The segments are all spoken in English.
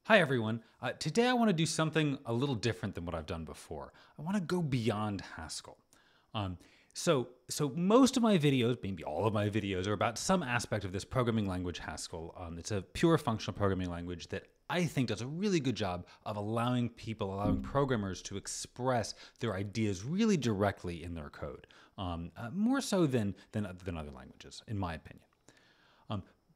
Hi everyone. Today I want to do something a little different than what I've done before. I want to go beyond Haskell. Um, so most of my videos, maybe all of my videos, are about some aspect of this programming language Haskell. It's a pure functional programming language that I think does a really good job of allowing programmers to express their ideas really directly in their code, more so than other languages, in my opinion.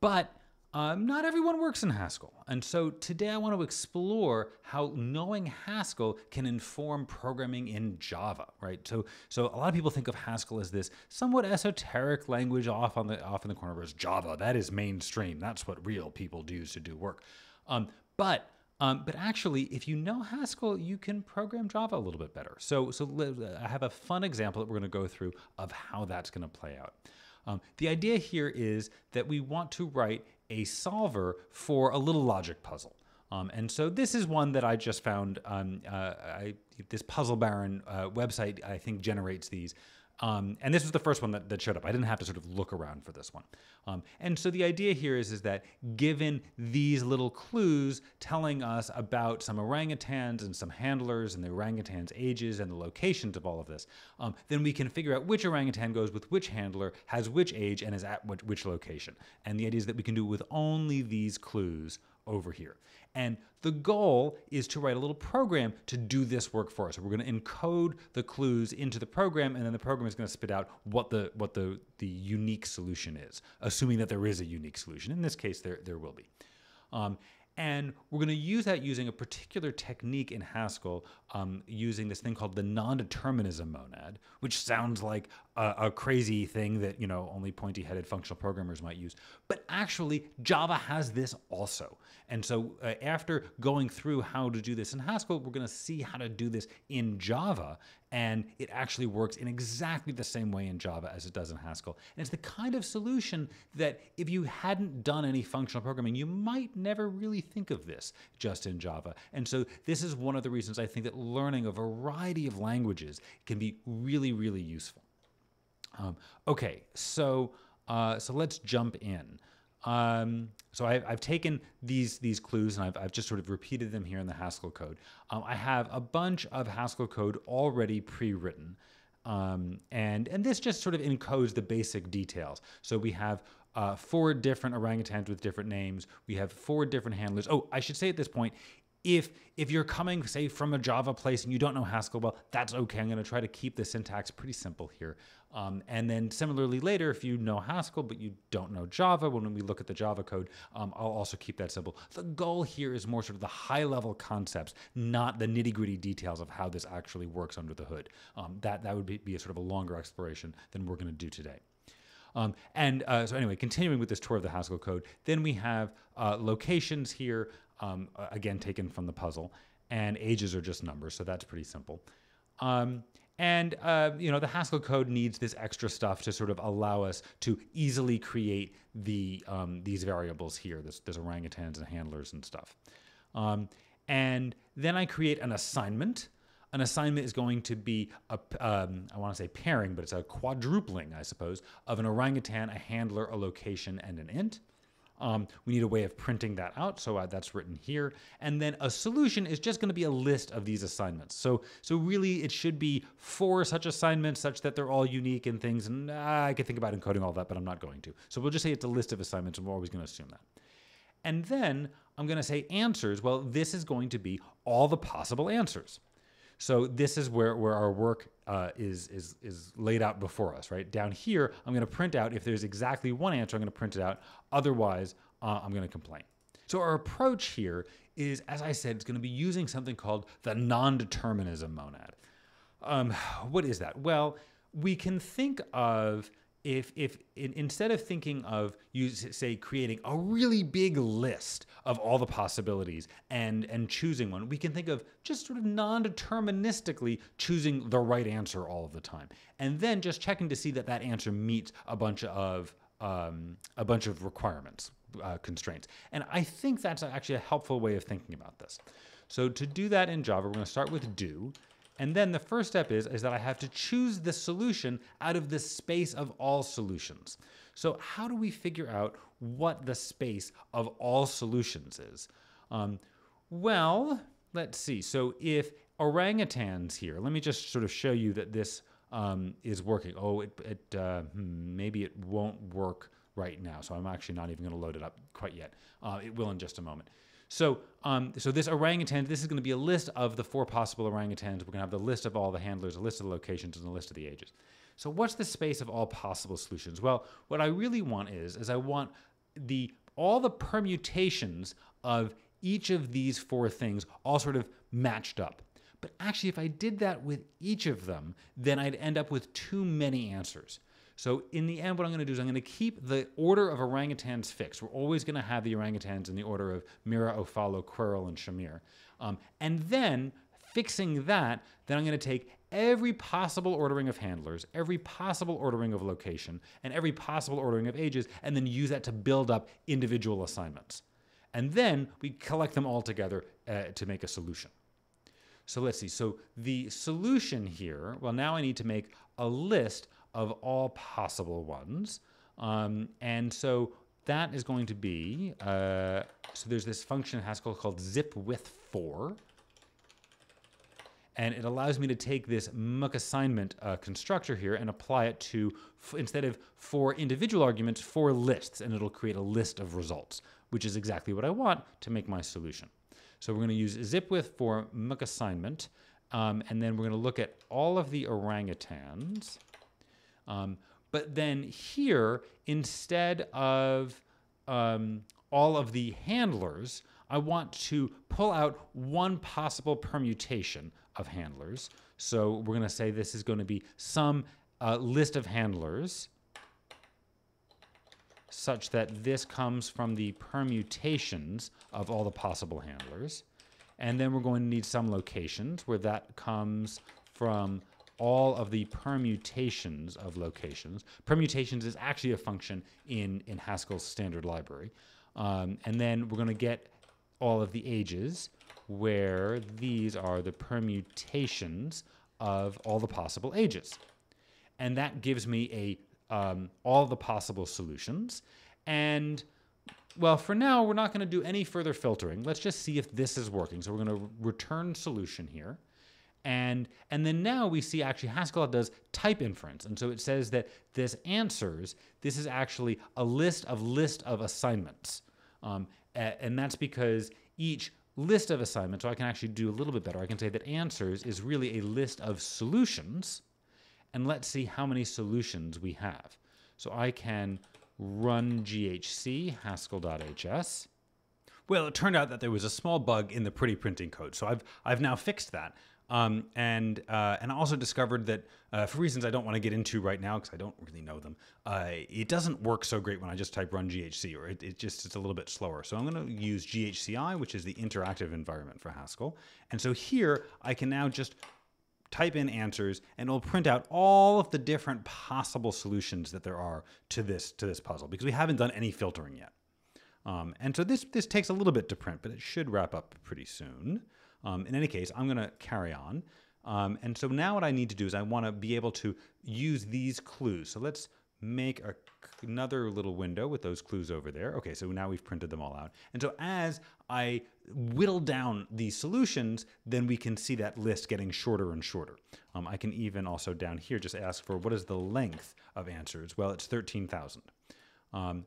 But not everyone works in Haskell. And so today I want to explore how knowing Haskell can inform programming in Java, right? So a lot of people think of Haskell as this somewhat esoteric language off in the corner, whereas Java, that is mainstream. That's what real people use to do work. But actually, if you know Haskell, you can program Java a little bit better. So I have a fun example that we're going to go through of how that's going to play out. The idea here is that we want to write a solver for a little logic puzzle. And so this is one that I just found. This Puzzle Baron website, I think, generates these. And this was the first one that showed up. I didn't have to sort of look around for this one. And so the idea here is that given these little clues telling us about some orangutans and some handlers and the orangutans' ages and the locations of all of this, then we can figure out which orangutan goes with which handler, has which age, and is at which location. And the idea is that we can do it with only these clues over here. And the goal is to write a little program to do this work for us. So we're going to encode the clues into the program, and then the program is going to spit out what the unique solution is, assuming that there is a unique solution. In this case, there will be. And we're going to use that using a particular technique in Haskell, using this thing called the non-determinism monad, which sounds like a crazy thing that only pointy-headed functional programmers might use. But actually, Java has this also. And so after going through how to do this in Haskell, we're going to see how to do this in Java. And it actually works in exactly the same way in Java as it does in Haskell. And it's the kind of solution that if you hadn't done any functional programming, you might never really think of this just in Java. And so this is one of the reasons I think that learning a variety of languages can be really, really useful. Okay, so let's jump in. So I've taken these clues and I've just sort of repeated them here in the Haskell code. I have a bunch of Haskell code already pre-written. And this just sort of encodes the basic details. So we have 4 different orangutans with different names. We have 4 different handlers. Oh, I should say at this point, if you're coming, say, from a Java place and you don't know Haskell well, that's okay. I'm going to try to keep the syntax pretty simple here. And then similarly later, if you know Haskell but you don't know Java, when we look at the Java code, I'll also keep that simple. The goal here is more sort of the high-level concepts, not the nitty-gritty details of how this actually works under the hood. That would be a sort of a longer exploration than we're going to do today. So anyway, continuing with this tour of the Haskell code, then we have locations here, again taken from the puzzle, and ages are just numbers, so that's pretty simple. The Haskell code needs this extra stuff to sort of allow us to easily create these variables here, this orangutans and handlers and stuff. And then I create an assignment. An assignment is going to be I want to say pairing, but it's a quadrupling, I suppose, of an orangutan, a handler, a location, and an int. We need a way of printing that out, so that's written here. And then a solution is just going to be a list of these assignments. So really, it should be 4 such assignments such that they're all unique and things. And I could think about encoding all that, but I'm not going to. So we'll just say it's a list of assignments, and we're always going to assume that. And then I'm going to say answers. Well, this is going to be all the possible answers. So this is where our work is laid out before us, right? Down here, I'm going to print out, if there's exactly one answer, I'm going to print it out. Otherwise, I'm going to complain. So our approach here is, as I said, it's going to be using something called the non-determinism monad. What is that? Well, we can think of if instead of thinking of creating a really big list of all the possibilities and choosing one, we can think of just sort of non-deterministically choosing the right answer all of the time, and then just checking to see that answer meets a bunch of requirements, constraints. And I think that's actually a helpful way of thinking about this. So to do that in Java, we're going to start with do. And then the first step is that I have to choose the solution out of the space of all solutions. So how do we figure out what the space of all solutions is? Well, let's see. So if orangutans here, let me just sort of show you that this is working. Oh, maybe it won't work right now. So I'm actually not even going to load it up quite yet. It will in just a moment. So, so this orangutan, this is going to be a list of the 4 possible orangutans. We're going to have the list of all the handlers, a list of the locations, and a list of the ages. So what's the space of all possible solutions? Well, what I really want is I want all the permutations of each of these 4 things all sort of matched up. But actually, if I did that with each of them, then I'd end up with too many answers. So in the end, what I'm going to do is I'm going to keep the order of orangutans fixed. We're always going to have the orangutans in the order of Mira, O'Fallo, Quirrell, and Shamir. And then, fixing that, then I'm going to take every possible ordering of handlers, every possible ordering of location, and every possible ordering of ages, and then use that to build up individual assignments. And then we collect them all together to make a solution. So let's see. So the solution here, well, now I need to make a list of all possible ones. And so that is going to be, so there's this function in Haskell called zipWith4. And it allows me to take this muck assignment constructor here and apply it to, instead of 4 individual arguments, 4 lists. And it'll create a list of results, which is exactly what I want to make my solution. So we're going to use zipWith for muck assignment. And then we're going to look at all of the orangutans. But then here, instead of all of the handlers, I want to pull out one possible permutation of handlers. So we're going to say this is going to be some list of handlers such that this comes from the permutations of all the possible handlers. And then we're going to need some locations where that comes from all of the permutations of locations. Permutations is actually a function in Haskell's standard library. And then we're going to get all of the ages where these are the permutations of all the possible ages. And that gives me all the possible solutions. And well, for now, we're not going to do any further filtering. Let's just see if this is working. So we're going to return solution here. And then now we see actually Haskell does type inference. And so it says that this answers, this is actually a list of assignments. And that's because each list of assignments, so I can actually do a little bit better. I can say that answers is really a list of solutions. And let's see how many solutions we have. So I can run GHC, haskell.hs. Well, it turned out that there was a small bug in the pretty printing code. So I've now fixed that. And I also discovered that for reasons I don't want to get into right now because I don't really know them, it doesn't work so great when I just type run GHC, or it's a little bit slower. So I'm going to use GHCI, which is the interactive environment for Haskell. And so here I can now just type in answers, and it'll print out all of the different possible solutions that there are to this puzzle, because we haven't done any filtering yet. And so this takes a little bit to print, but it should wrap up pretty soon. In any case, I'm going to carry on. And so now what I need to do is I want to be able to use these clues. So let's make another little window with those clues over there. Okay, so now we've printed them all out. And so as I whittle down these solutions, then we can see that list getting shorter and shorter. I can even also down here just ask for what is the length of answers? Well, it's 13,000.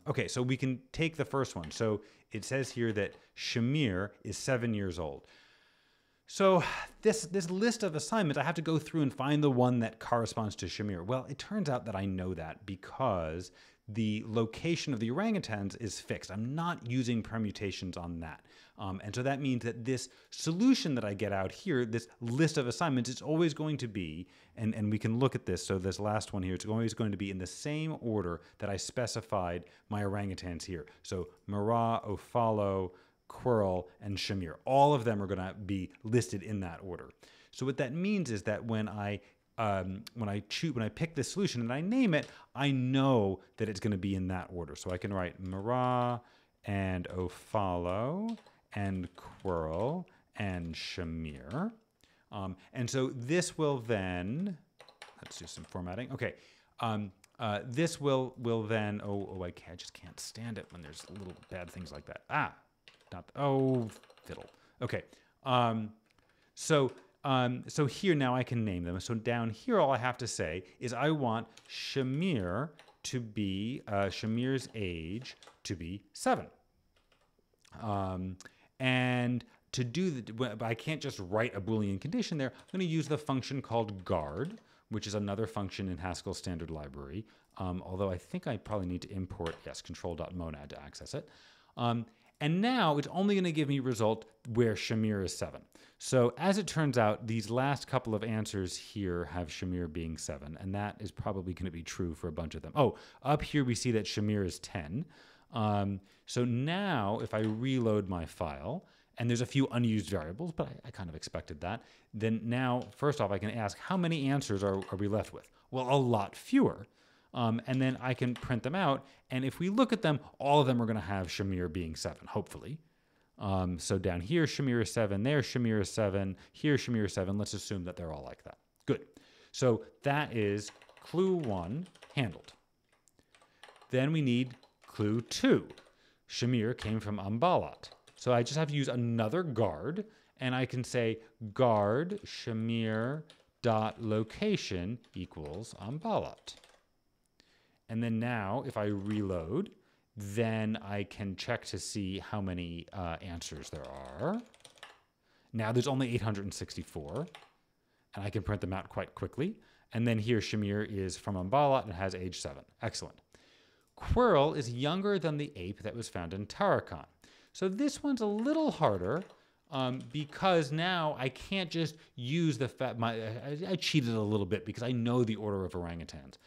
Okay, so we can take the first one. So it says here that Shamir is 7 years old. So this list of assignments, I have to go through and find the one that corresponds to Shamir. Well, it turns out that I know that because the location of the orangutans is fixed. I'm not using permutations on that. And so that means that this solution that I get out here, this list of assignments, it's always going to be, and we can look at this, so this last one here, it's always going to be in the same order that I specified my orangutans here. So Mara, O'Fallo, Quirrell, and Shamir. All of them are going to be listed in that order. So what that means is that when I pick this solution and I name it, I know that it's going to be in that order. So I can write Mara and O'Fallo and Quirrell and Shamir. And so this will then, let's do some formatting. Okay. This will then, I just can't stand it when there's little bad things like that. Oh, fiddle. Okay. So here now I can name them. So down here, all I have to say is I want Shamir to be, Shamir's age to be 7. And to do but I can't just write a Boolean condition there. I'm going to use the function called guard, which is another function in Haskell standard library. Although I think I probably need to import, yes, control.monad to access it. And now it's only going to give me result where Shamir is 7. So as it turns out, these last couple of answers here have Shamir being 7, and that is probably going to be true for a bunch of them. Oh, up here we see that Shamir is 10. So now if I reload my file, and there's a few unused variables, but I kind of expected that, then now, first off, I can ask how many answers are we left with? Well, a lot fewer. And then I can print them out, and if we look at them, all of them are going to have Shamir being 7, hopefully. So down here, Shamir is 7, there Shamir is 7, here Shamir is 7. Let's assume that they're all like that. Good. So that is clue 1 handled. Then we need clue 2. Shamir came from Ambalat. So I just have to use another guard, and I can say guard Shamir dot location equals Ambalat. And then now, if I reload, then I can check to see how many answers there are. Now there's only 864, and I can print them out quite quickly. And then here, Shamir is from Ambalat and has age 7. Excellent. Quirrell is younger than the ape that was found in Tarakan. So this one's a little harder because now I can't just use the fact, I cheated a little bit because I know the order of orangutans.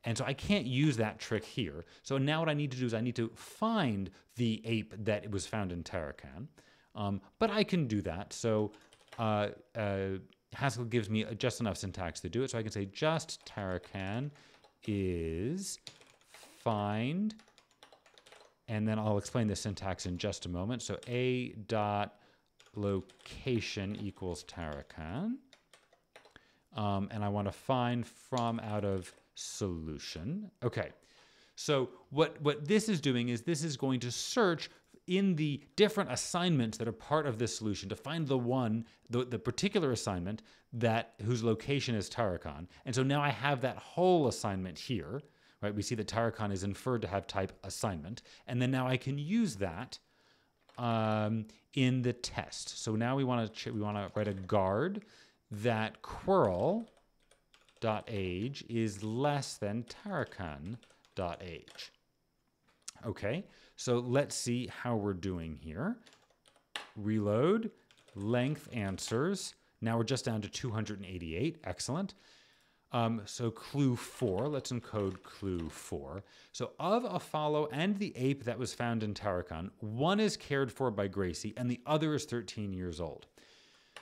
And so I can't use that trick here. So now what I need to do is I need to find the ape that was found in Tarakan. But I can do that. So Haskell gives me just enough syntax to do it. So I can say just Tarakan is find, and then I'll explain the syntax in just a moment. So a dot location equals Tarakan. And I want to find from out of solution. Okay. So what this is doing is this is going to search in the different assignments that are part of this solution to find the one, the particular assignment that whose location is Tarakan. And so now I have that whole assignment here, right? We see that Tarakan is inferred to have type assignment. And then now I can use that in the test. So now we want to write a guard that Quirrell dot age is less than Tarakan dot age. Okay, so let's see how we're doing here. Reload, length answers. Now we're just down to 288. Excellent. So clue 4, let's encode clue 4. So of a follow and the ape that was found in Tarakan, one is cared for by Gracie and the other is 13 years old.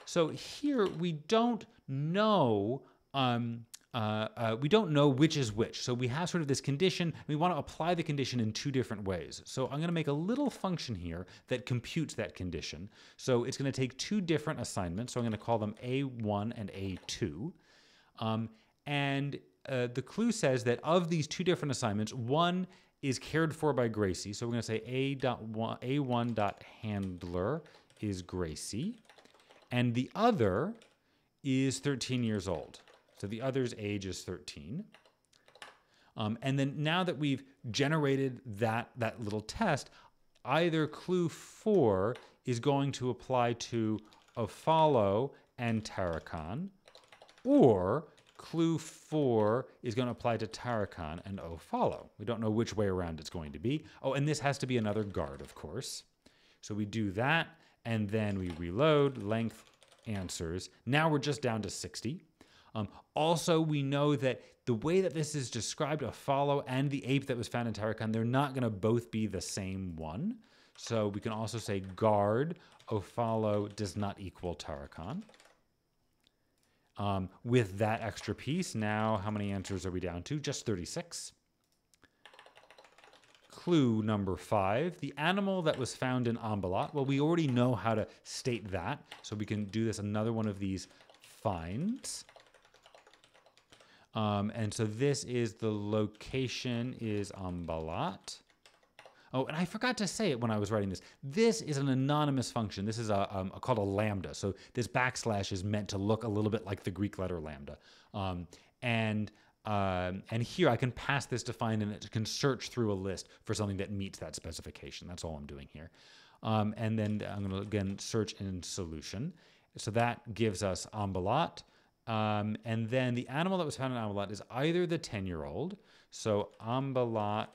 So here we don't know which is which. So we have sort of this condition. We want to apply the condition in 2 different ways. So I'm going to make a little function here that computes that condition. So it's going to take 2 different assignments. So I'm going to call them A1 and A2. The clue says that of these 2 different assignments, one is cared for by Gracie. So we're going to say A1.handler is Gracie. And the other is 13 years old. So the other's age is 13. And then now that we've generated that little test, either clue 4 is going to apply to Ofalo and Tarakan, or clue 4 is going to apply to Tarakan and Ofalo. We don't know which way around it's going to be. Oh, and this has to be another guard, of course. So we do that, and then we reload, length answers. Now we're just down to 60. Also, we know that the way that this is described, Ofalo and the ape that was found in Tarakan, they're not going to both be the same one. So we can also say guard Ofalo does not equal Tarakan. With that extra piece, now how many answers are we down to? Just 36. Clue number 5, the animal that was found in Ambalat. Well, we already know how to state that, so we can do this another one of these finds. And so this is the location is Ambalat. Oh, and I forgot to say it when I was writing this. This is an anonymous function. This is called a lambda. So this backslash is meant to look a little bit like the Greek letter lambda. And here I can pass this defined, and it can search through a list for something that meets that specification. That's all I'm doing here. And then I'm going to, again, search in solution. So that gives us Ambalat. And then the animal that was found in Ambalat is either the 10-year-old. So Ambalat.age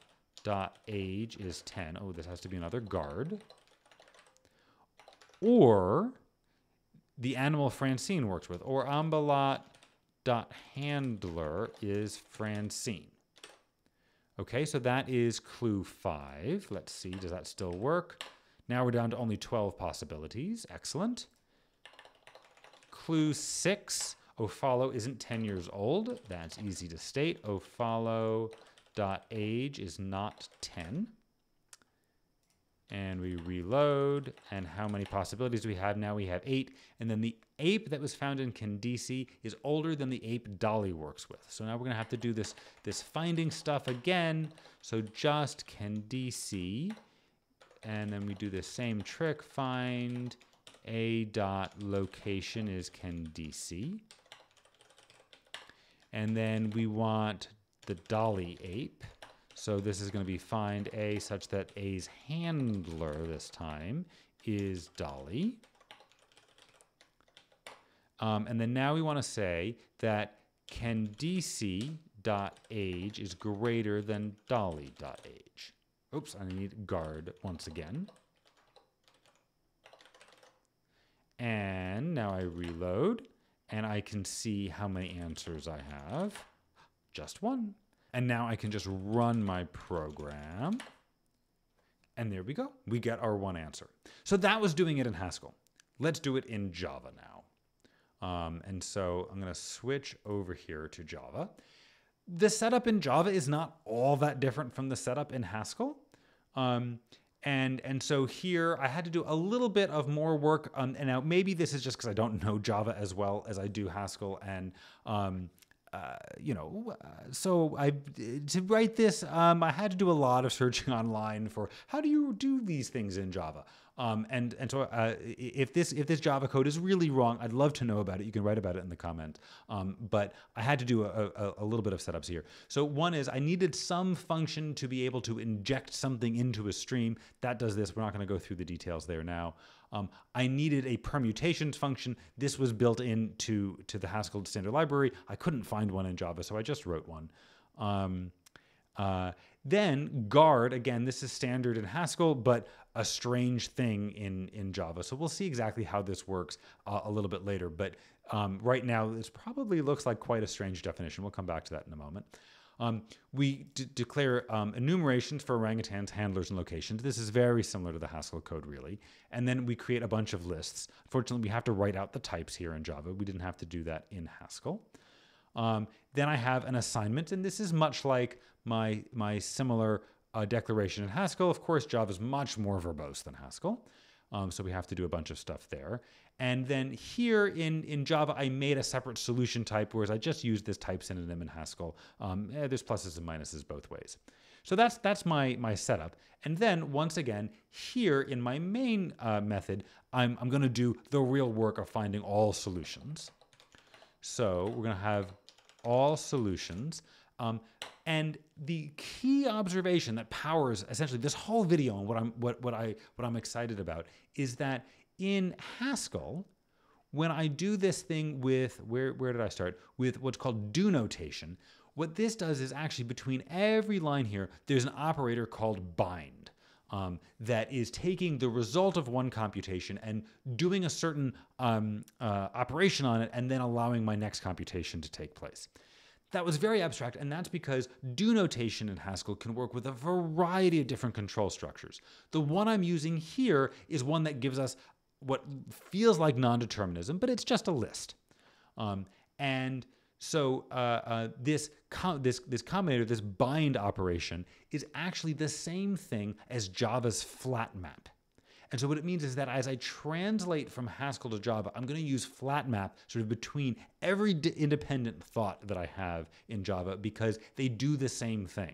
is 10. Oh, this has to be another guard. Or the animal Francine works with. Or Ambalat.handler is Francine. Okay, so that is clue 5. Let's see, does that still work? Now we're down to only 12 possibilities. Excellent. Clue 6. Ophalo isn't 10 years old. That's easy to state. Ophalo.age is not 10. And we reload. And how many possibilities do we have? Now we have 8. And then the ape that was found in Candice is older than the ape Dolly works with. So now we're going to have to do this finding stuff again. So just Candice. And then we do the same trick. Find a dot location is Candice. And then we want the Dolly ape. So this is going to be find A such that A's handler this time is Dolly. And then now we want to say that Candice.age is greater than Dolly.age. Oops, I need guard once again. And now I reload, and I can see how many answers I have. Just one. And now I can just run my program. And there we go. We get our one answer. So that was doing it in Haskell. Let's do it in Java now. And so I'm going to switch over here to Java. The setup in Java is not all that different from the setup in Haskell. And so here I had to do a little bit of more work. And now maybe this is just because I don't know Java as well as I do Haskell. And, so to write this, I had to do a lot of searching online for how do you do these things in Java. So if this Java code is really wrong, I'd love to know about it. You can write about it in the comment. But I had to do a little bit of setups here. So one is I needed some function to be able to inject something into a stream. That does this. We're not going to go through the details there now. I needed a permutations function. This was built into the Haskell standard library. I couldn't find one in Java, so I just wrote one. Then guard, again, this is standard in Haskell, but a strange thing in Java. So we'll see exactly how this works a little bit later. But right now, this probably looks like quite a strange definition. We'll come back to that in a moment. We declare enumerations for orangutans, handlers, and locations. This is very similar to the Haskell code, really. And then we create a bunch of lists. Unfortunately, we have to write out the types here in Java. We didn't have to do that in Haskell. Then I have an assignment, and this is much like my similar declaration in Haskell. Of course, Java is much more verbose than Haskell. So we have to do a bunch of stuff there. And then here in Java, I made a separate solution type, whereas I just used this type synonym in Haskell. There's pluses and minuses both ways. So that's my setup. And then once again, here in my main method, I'm going to do the real work of finding all solutions. So we're going to have all solutions. And the key observation that powers essentially this whole video and what I'm excited about is that in Haskell, when I do this thing with where did I start? With what's called do notation, what this does is actually between every line here, there's an operator called bind. That is taking the result of one computation and doing a certain operation on it and then allowing my next computation to take place. That was very abstract, and that's because do notation in Haskell can work with a variety of different control structures. The one I'm using here is one that gives us what feels like non-determinism, but it's just a list. And so this combinator, this bind operation, is actually the same thing as Java's flat map. And so what it means is that as I translate from Haskell to Java, I'm going to use flat map sort of between every independent thought that I have in Java because they do the same thing.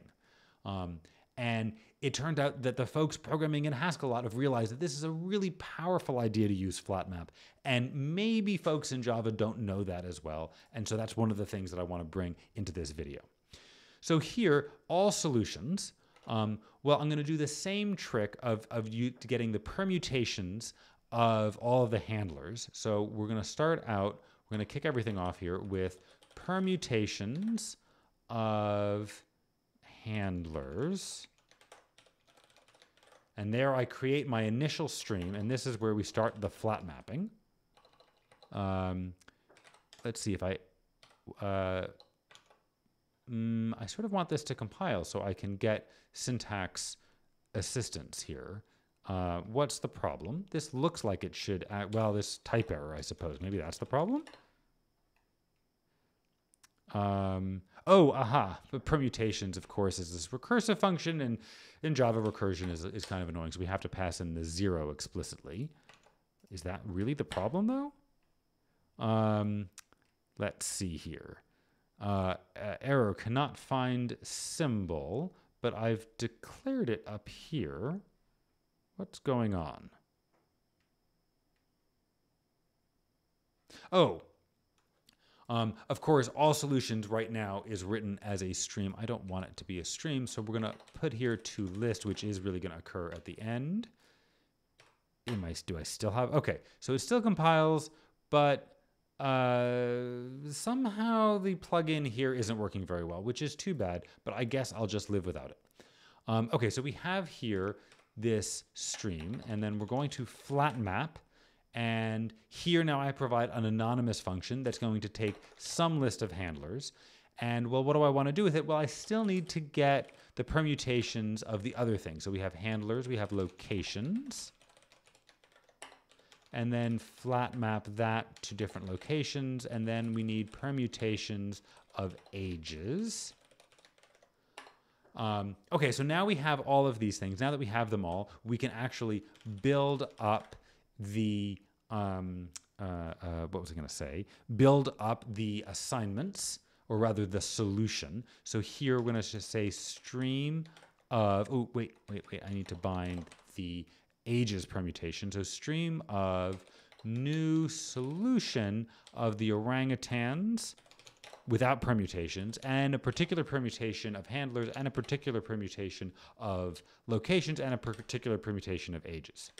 And it turned out that the folks programming in Haskell a lot have realized that this is a really powerful idea to use flat map. And maybe folks in Java don't know that as well. And so that's one of the things that I want to bring into this video. So here, all solutions. Well, I'm going to do the same trick of you getting the permutations of all of the handlers. So we're going to start out, we're going to kick everything off here with permutations of handlers. And there I create my initial stream, and this is where we start the flat mapping. Let's see if I sort of want this to compile so I can get syntax assistance here. What's the problem? This looks like it should, well, this type error, I suppose. Maybe that's the problem? But permutations, of course, is this recursive function, and in Java, recursion is kind of annoying, so we have to pass in the 0 explicitly. Is that really the problem, though? Let's see here. Error cannot find symbol, but I've declared it up here. What's going on? Oh. Of course, all solutions right now is written as a stream. I don't want it to be a stream, so we're going to put here to list, which is really going to occur at the end. Do I still have? Okay, so it still compiles, but somehow the plugin here isn't working very well, which is too bad, but I guess I'll just live without it. Okay, so we have here this stream, and then we're going to flat map. And here now I provide an anonymous function that's going to take some list of handlers. And well, what do I want to do with it? Well, I still need to get the permutations of the other things. So we have handlers, we have locations, and then flat map that to different locations. And then we need permutations of ages. Okay, so now we have all of these things. Now that we have them all, we can actually build up the what was I going to say? Build up the assignments, or rather the solution. So here we're going to just say stream of, oh, wait, I need to bind the ages permutation. So stream of new solution of the orangutans without permutations, and a particular permutation of handlers, and a particular permutation of locations, and a particular permutation of ages.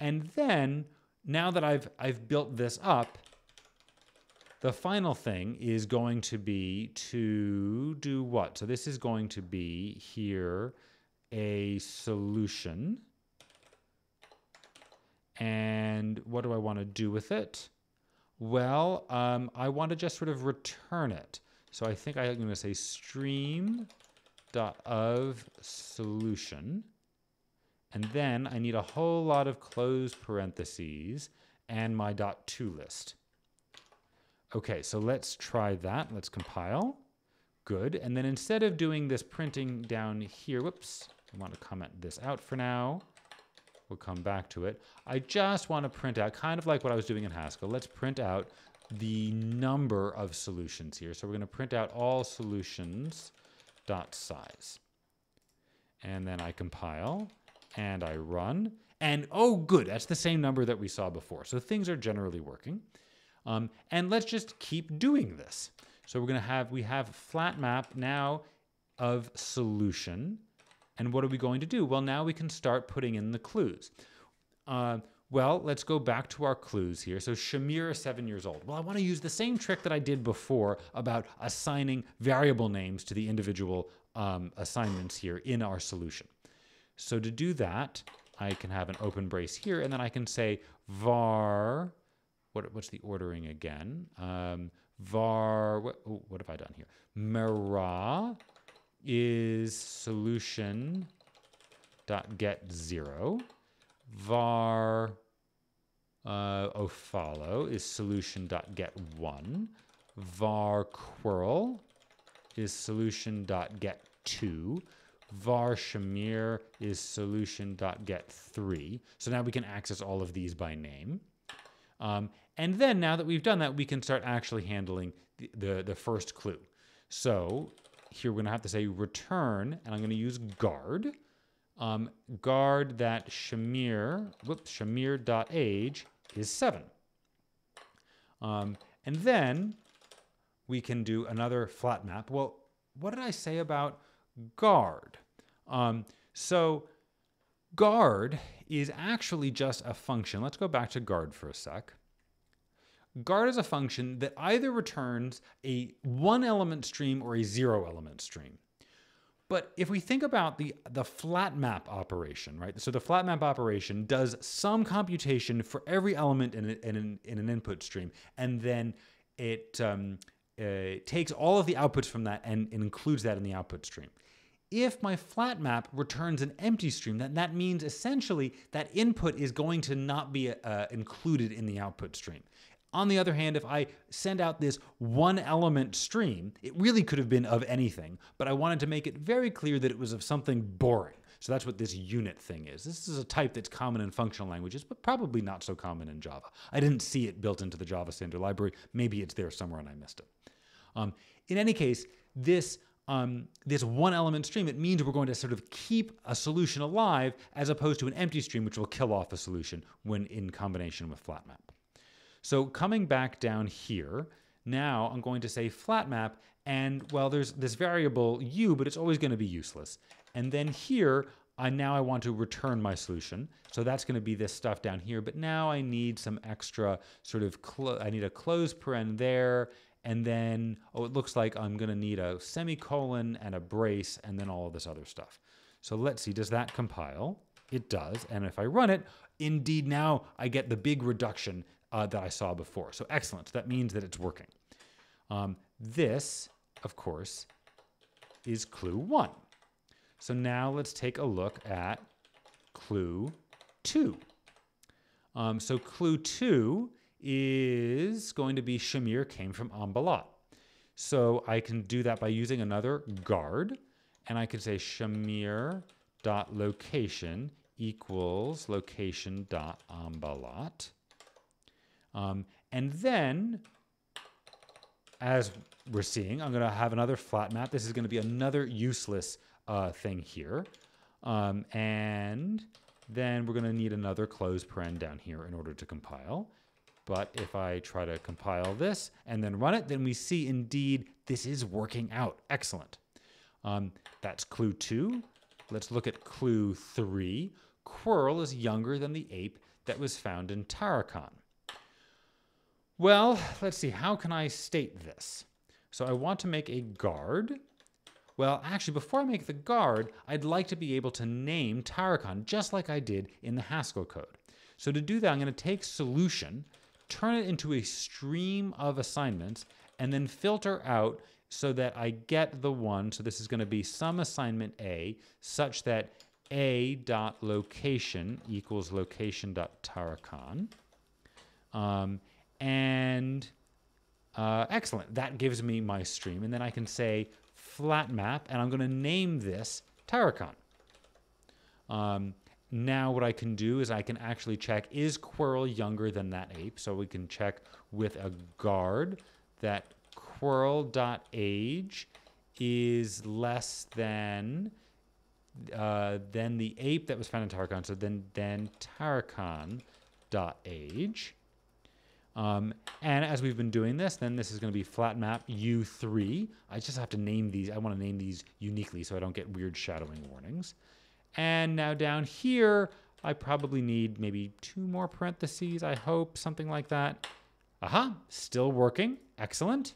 And then, now that I've built this up, the final thing is going to be to do what? So this is going to be here a solution. And what do I want to do with it? Well, I want to just sort of return it. So I think I'm going to say stream.of_solution. And then I need a whole lot of close parentheses and my .toList. Okay, so let's try that. Let's compile. Good. And then instead of doing this printing down here, whoops, I want to comment this out for now. We'll come back to it. I just want to print out, kind of like what I was doing in Haskell. Let's print out the number of solutions here. So we're going to print out all solutions.size. And then I compile. And I run, and oh, good, that's the same number that we saw before. So things are generally working. And let's just keep doing this. So we have flat map now of solution. And what are we going to do? Well, now we can start putting in the clues. Well, let's go back to our clues here. So Shamir is 7 years old. Well, I want to use the same trick that I did before about assigning variable names to the individual assignments here in our solution. So to do that, I can have an open brace here, and then I can say var, what's the ordering again? Var, what have I done here? Mera is solution.get0. Var follow is solution.get1. Var quirl is solution.get2. Var Shamir is solution.get3. So now we can access all of these by name. And then now that we've done that, we can start actually handling the first clue. So here we're going to have to say return, and I'm going to use guard. Guard that shamir.age is 7. And then we can do another flat map. Well, what did I say about guard? So guard is actually just a function. Let's go back to guard for a sec. Guard is a function that either returns a 1-element stream or a 0-element stream. But if we think about the flat map operation, right? So the flat map operation does some computation for every element in an input stream, and then it takes all of the outputs from that and includes that in the output stream. If my flat map returns an empty stream, then that means essentially that input is going to not be included in the output stream. On the other hand, if I send out this 1-element stream, it really could have been of anything, but I wanted to make it very clear that it was of something boring. So that's what this unit thing is. This is a type that's common in functional languages, but probably not so common in Java. I didn't see it built into the Java standard library. Maybe it's there somewhere and I missed it. In any case, this 1-element stream, it means we're going to sort of keep a solution alive as opposed to an empty stream, which will kill off a solution when in combination with flat map. So coming back down here, now I'm going to say flat map, and well, there's this variable u, but it's always going to be useless. And then here, now I want to return my solution. So that's going to be this stuff down here, but now I need some extra sort of, I need a close paren there, and then, oh, it looks like I'm going to need a semicolon and a brace, and then all of this other stuff. So let's see, does that compile? It does, and if I run it, indeed now I get the big reduction that I saw before. So excellent. So that means that it's working. This, of course, is clue 1. So now let's take a look at clue 2. So clue 2 is going to be Shamir came from Ambalat. So I can do that by using another guard, and I can say Shamir.location equals location.ambalat. And then, as we're seeing, I'm going to have another flat map. This is going to be another useless thing here. And then we're going to need another close paren down here in order to compile. But if I try to compile this and then run it, then we see indeed this is working out. Excellent. That's clue 2. Let's look at clue 3. Quirrell is younger than the ape that was found in Tarakan. Well, let's see, how can I state this? So I want to make a guard. Well, actually, before I make the guard, I'd like to be able to name Tarakan just like I did in the Haskell code. So to do that, I'm going to take solution, turn it into a stream of assignments, and then filter out so that I get the one. So this is going to be some assignment A such that a.location equals location.tarakan. Excellent, that gives me my stream, and then I can say flat map, and I'm going to name this Tarakan. Now what I can do is I can actually check, is Quirrell younger than that ape? So we can check with a guard that Quirrell.age is less than the ape that was found in Tarakan, so then Tarakan.age. And as we've been doing this, then this is going to be flat map U3. I just have to name these. I want to name these uniquely so I don't get weird shadowing warnings. And now down here, I probably need maybe 2 more parentheses, I hope, something like that. Aha, still working. Excellent.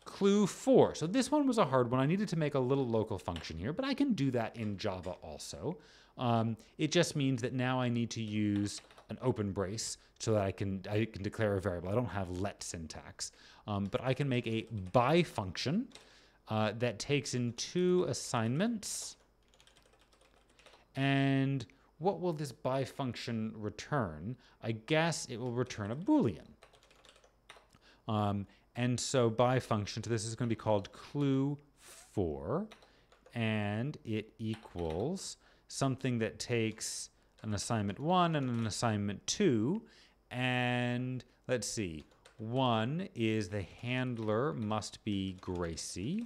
Clue 4. So this one was a hard one. I needed to make a little local function here, but I can do that in Java also. It just means that now I need to use an open brace so that I can declare a variable. I don't have let syntax, but I can make a by function that takes in 2 assignments. And what will this by function return? I guess it will return a Boolean. And so by function, so this is going to be called clue 4, and it equals something that takes an assignment 1 and an assignment 2, and let's see, One is the handler must be Gracie.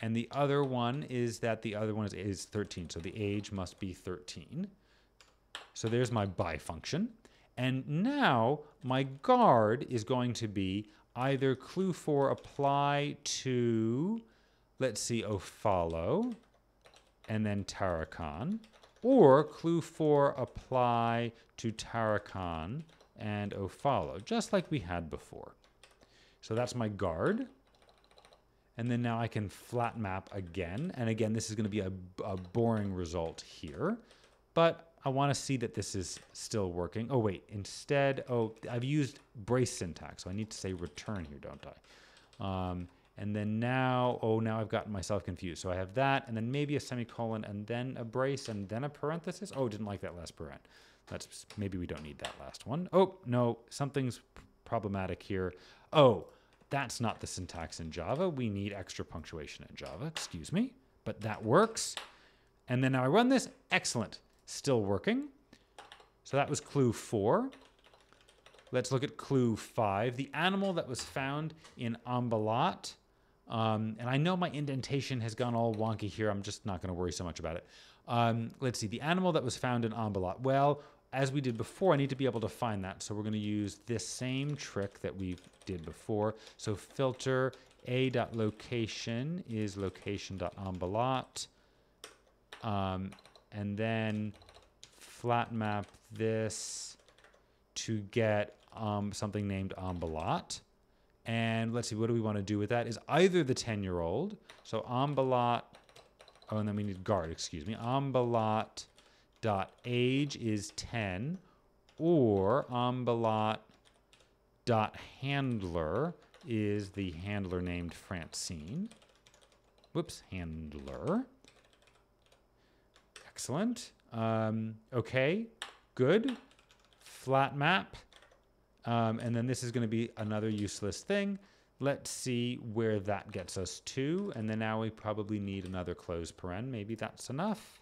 And the other one is that the other one is 13. So the age must be 13. So there's my by function. And now my guard is going to be either clue 4 apply to, let's see, follow, and then Tarakan, or clue 4 apply to Tarakan and follow, just like we had before. So that's my guard. And then now I can flat map again. And again, this is going to be a boring result here. But I want to see that this is still working. Oh, wait. Instead, I've used brace syntax. So I need to say return here, don't I? And then now, now I've gotten myself confused. So I have that, and then maybe a semicolon, and then a brace, and then a parenthesis. Oh, didn't like that last paren. Maybe we don't need that last one. Oh, no, something's problematic here. Oh, that's not the syntax in Java. We need extra punctuation in Java, excuse me. But that works. And then now I run this. Excellent. Still working. So that was clue 4. Let's look at clue 5. The animal that was found in Ambalat. And I know my indentation has gone all wonky here. I'm just not going to worry so much about it. Let's see. The animal that was found in Ambalat. Well, as we did before, I need to be able to find that. So we're going to use this same trick that we did before. So filter a.location is location.ambalat. And then flat map this to get something named Ambalat. And let's see, what do we want to do with that? Is either the 10-year-old, so Ambalat, and then we need guard, excuse me, Ambalat dot age is 10, or Ambalat dot handler is the handler named Francine. Whoops, handler. Excellent. Okay, good. Flat map. And then this is going to be another useless thing. Let's see where that gets us to. And then now we probably need another closed paren. Maybe that's enough.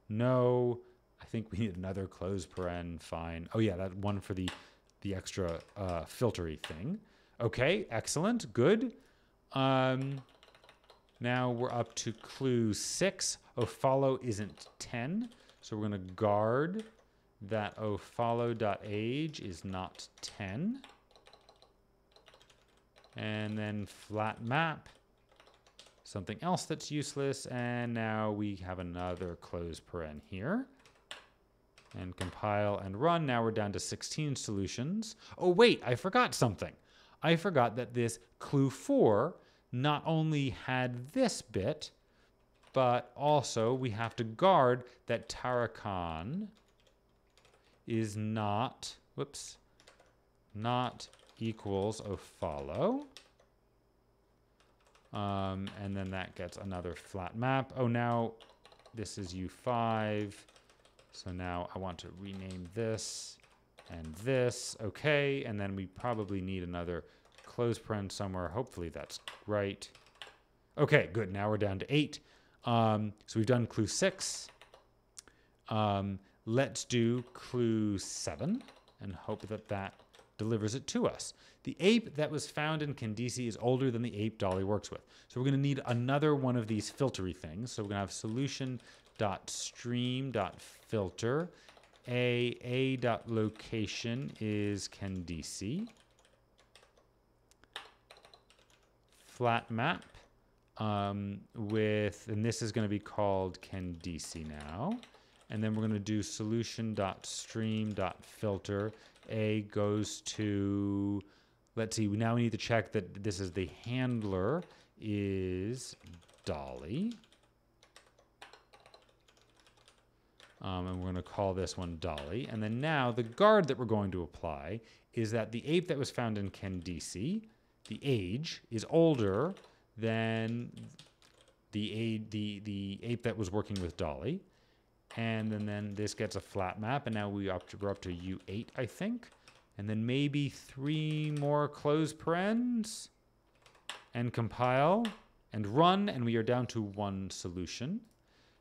No, I think we need another closed paren. Fine. Oh yeah, that one for the extra filtery thing. Okay, excellent. Good. Now we're up to clue 6. Follow isn't 10. So we're going to guard that follow.age is not 10. And then flat map. Something else that's useless. And now we have another closed paren here. And compile and run. Now we're down to 16 solutions. Oh, wait, I forgot something. I forgot that this clue 4 not only had this bit, but also we have to guard that Tarakan is not, not equals follow. And then that gets another flat map. Oh, now this is U5. So now I want to rename this and this. Okay, and then we probably need another close paren somewhere. Hopefully that's right. Okay, good. Now we're down to 8. So we've done clue 6. Let's do clue 7 and hope that that delivers it to us. The ape that was found in Candice is older than the ape Dolly works with. So we're going to need another one of these filtery things. So we're going to have solution.stream.filter. A.location is Candice. Flat map and this is going to be called Candice now. And then we're going to do solution.stream.filter. A goes to, let's see, now we need to check that this is the handler is Dolly. And we're going to call this one Dolly. And then now the guard that we're going to apply is that the ape that was found in Candice, the age is older than the ape that was working with Dolly. And then this gets a flat map, and now we're up to U8, I think. And then maybe 3 more closed parens. And compile and run, and we are down to 1 solution.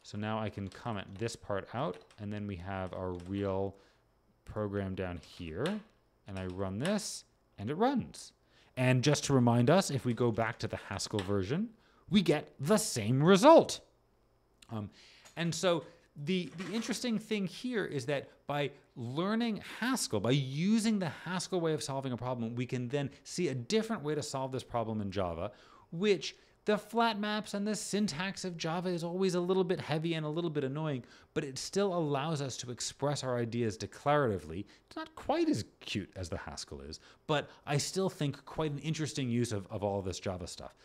So now I can comment this part out, and then we have our real program down here. And I run this, and it runs. And just to remind us, if we go back to the Haskell version, we get the same result. And so the interesting thing here is that by learning Haskell, by using the Haskell way of solving a problem, we can then see a different way to solve this problem in Java, which the flat maps and the syntax of Java is always a little bit heavy and a little bit annoying, but it still allows us to express our ideas declaratively. It's not quite as cute as the Haskell is, but I still think quite an interesting use of all of this Java stuff.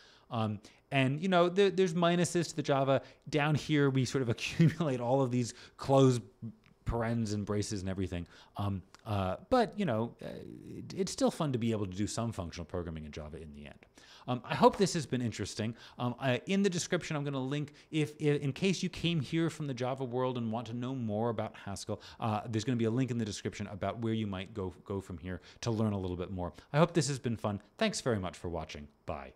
And, you know, there's minuses to the Java. Down here, we sort of accumulate all of these closed parens and braces and everything. But, you know, it's still fun to be able to do some functional programming in Java in the end. I hope this has been interesting. In the description, I'm going to link, if in case you came here from the Java world and want to know more about Haskell, there's going to be a link in the description about where you might go from here to learn a little bit more. I hope this has been fun. Thanks very much for watching. Bye.